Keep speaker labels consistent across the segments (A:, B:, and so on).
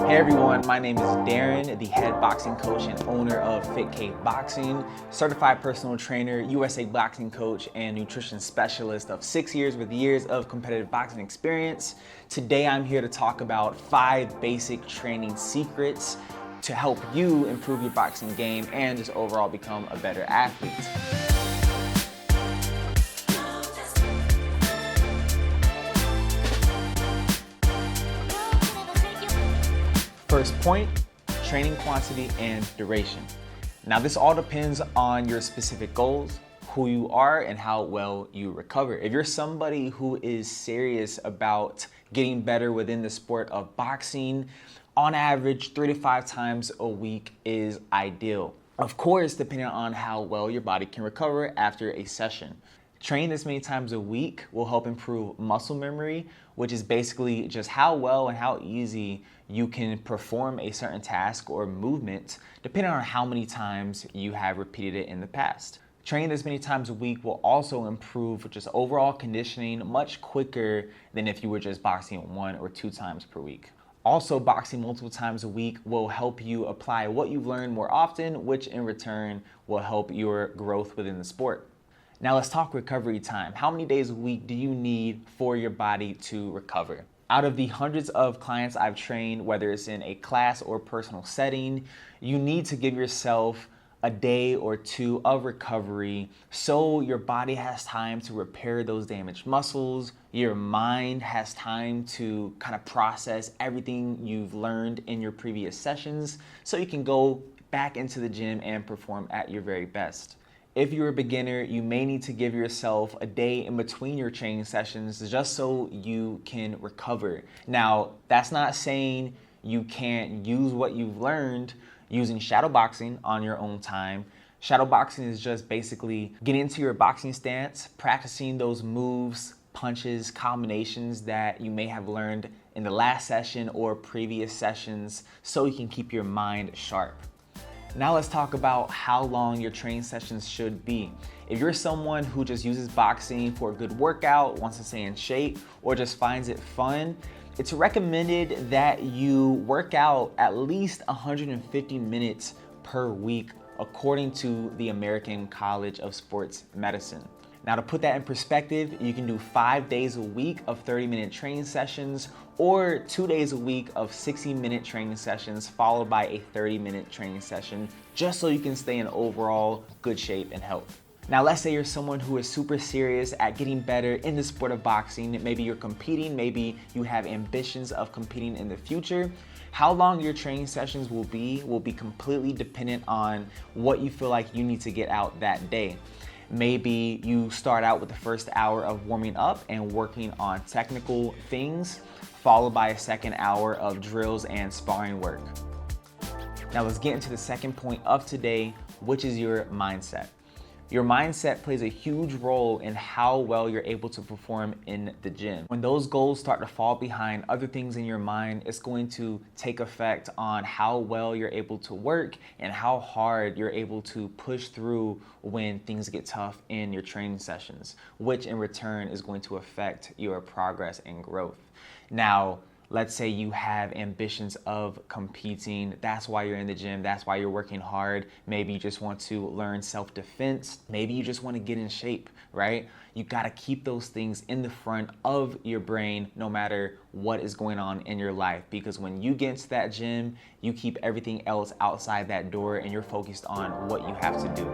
A: Hey everyone, my name is Darren, the head boxing coach and owner of Fit K Boxing, certified personal trainer, USA boxing coach, and nutrition specialist of 6 years with years of competitive boxing experience. Today I'm here to talk about 5 basic training secrets to help you improve your boxing game and just overall become a better athlete. First point, training quantity and duration. Now this all depends on your specific goals, who you are, and how well you recover. If you're somebody who is serious about getting better within the sport of boxing, on average, 3 to 5 times a week is ideal. Of course, depending on how well your body can recover after a session. Training this many times a week will help improve muscle memory, which is basically just how well and how easy you can perform a certain task or movement depending on how many times you have repeated it in the past. Training this many times a week will also improve just overall conditioning much quicker than if you were just boxing 1 or 2 times per week. Also, boxing multiple times a week will help you apply what you've learned more often, which in return will help your growth within the sport. Now let's talk recovery time. How many days a week do you need for your body to recover? Out of the hundreds of clients I've trained, whether it's in a class or personal setting, you need to give yourself a day or 2 of recovery so your body has time to repair those damaged muscles, your mind has time to kind of process everything you've learned in your previous sessions so you can go back into the gym and perform at your very best. If you're a beginner, you may need to give yourself a day in between your training sessions just so you can recover. Now, that's not saying you can't use what you've learned using shadow boxing on your own time. Shadow boxing is just basically getting into your boxing stance, practicing those moves, punches, combinations that you may have learned in the last session or previous sessions so you can keep your mind sharp. Now let's talk about how long your training sessions should be. If you're someone who just uses boxing for a good workout, wants to stay in shape, or just finds it fun, it's recommended that you work out at least 150 minutes per week according to the American College of Sports Medicine. Now to put that in perspective, you can do 5 days a week of 30-minute training sessions or 2 days a week of 60-minute training sessions followed by a 30-minute training session just so you can stay in overall good shape and health. Now let's say you're someone who is super serious at getting better in the sport of boxing. Maybe you're competing, maybe you have ambitions of competing in the future. How long your training sessions will be completely dependent on what you feel like you need to get out that day. Maybe you start out with the first hour of warming up and working on technical things, followed by a second hour of drills and sparring work. Now let's get into the second point of today, which is your mindset. Your mindset plays a huge role in how well you're able to perform in the gym. When those goals start to fall behind other things in your mind, it's going to take effect on how well you're able to work and how hard you're able to push through when things get tough in your training sessions, which in return is going to affect your progress and growth. Now, let's say you have ambitions of competing. That's why you're in the gym. That's why you're working hard. Maybe you just want to learn self-defense. Maybe you just want to get in shape, right? You got to keep those things in the front of your brain no matter what is going on in your life. Because when you get into that gym, you keep everything else outside that door and you're focused on what you have to do.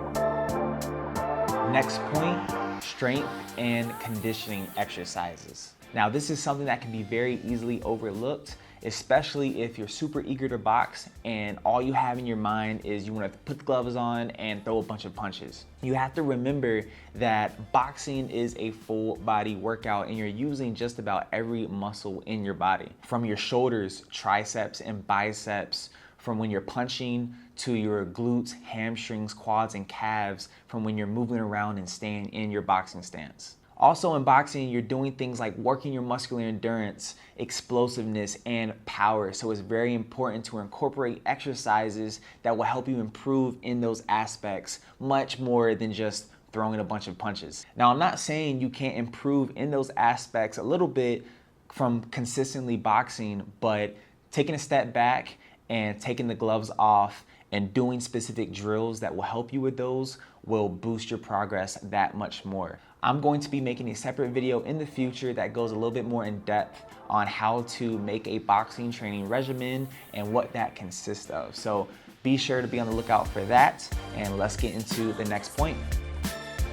A: Next point, strength and conditioning exercises. Now, this is something that can be very easily overlooked, especially if you're super eager to box and all you have in your mind is you want to put the gloves on and throw a bunch of punches. You have to remember that boxing is a full body workout and you're using just about every muscle in your body, from your shoulders, triceps, and biceps, from when you're punching to your glutes, hamstrings, quads, and calves, from when you're moving around and staying in your boxing stance. Also in boxing, you're doing things like working your muscular endurance, explosiveness, and power. So it's very important to incorporate exercises that will help you improve in those aspects much more than just throwing a bunch of punches. Now, I'm not saying you can't improve in those aspects a little bit from consistently boxing, but Taking a step back and taking the gloves off and doing specific drills that will help you with those will boost your progress that much more. I'm going to be making a separate video in the future that goes a little bit more in depth on how to make a boxing training regimen and what that consists of. So be sure to be on the lookout for that, and let's get into the next point.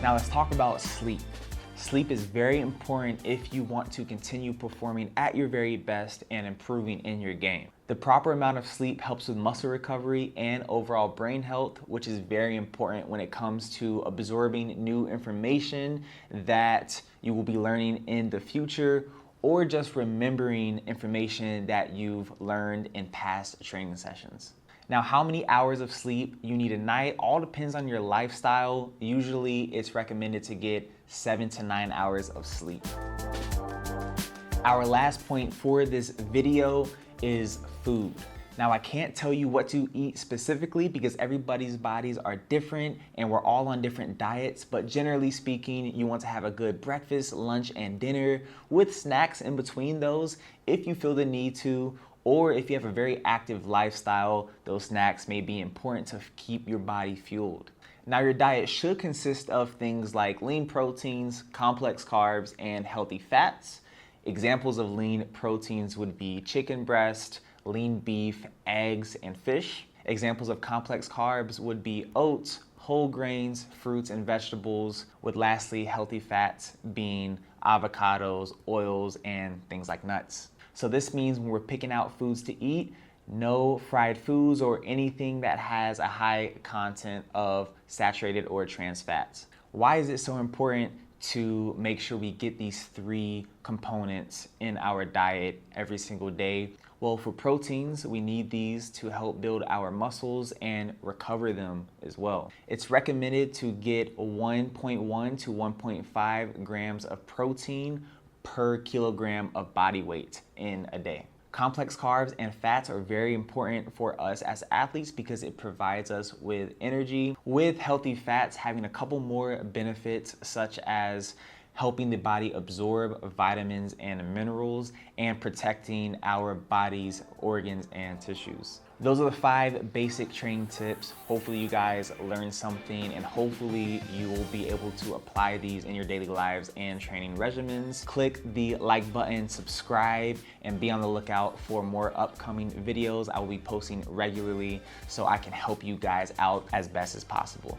A: Now let's talk about sleep. Sleep is very important if you want to continue performing at your very best and improving in your game. The proper amount of sleep helps with muscle recovery and overall brain health, which is very important when it comes to absorbing new information that you will be learning in the future, or just remembering information that you've learned in past training sessions. Now, how many hours of sleep you need a night all depends on your lifestyle. Usually it's recommended to get 7 to 9 hours of sleep. Our last point for this video is food. Now, I can't tell you what to eat specifically because everybody's bodies are different and we're all on different diets, but generally speaking, you want to have a good breakfast, lunch, and dinner with snacks in between those if you feel the need to, or if you have a very active lifestyle, those snacks may be important to keep your body fueled. Now, your diet should consist of things like lean proteins, complex carbs, and healthy fats. Examples of lean proteins would be chicken breast, lean beef, eggs, and fish. Examples of complex carbs would be oats, whole grains, fruits, and vegetables, with lastly healthy fats being avocados, oils, and things like nuts. So this means when we're picking out foods to eat, no fried foods or anything that has a high content of saturated or trans fats. Why is it so important to make sure we get these 3 components in our diet every single day? Well, for proteins, we need these to help build our muscles and recover them as well. It's recommended to get 1.1 to 1.5 grams of protein per kilogram of body weight in a day. Complex carbs and fats are very important for us as athletes because it provides us with energy, with healthy fats having a couple more benefits such as helping the body absorb vitamins and minerals and protecting our body's organs and tissues. Those are the 5 basic training tips. Hopefully you guys learned something and hopefully you will be able to apply these in your daily lives and training regimens. Click the like button, subscribe, and be on the lookout for more upcoming videos. I will be posting regularly so I can help you guys out as best as possible.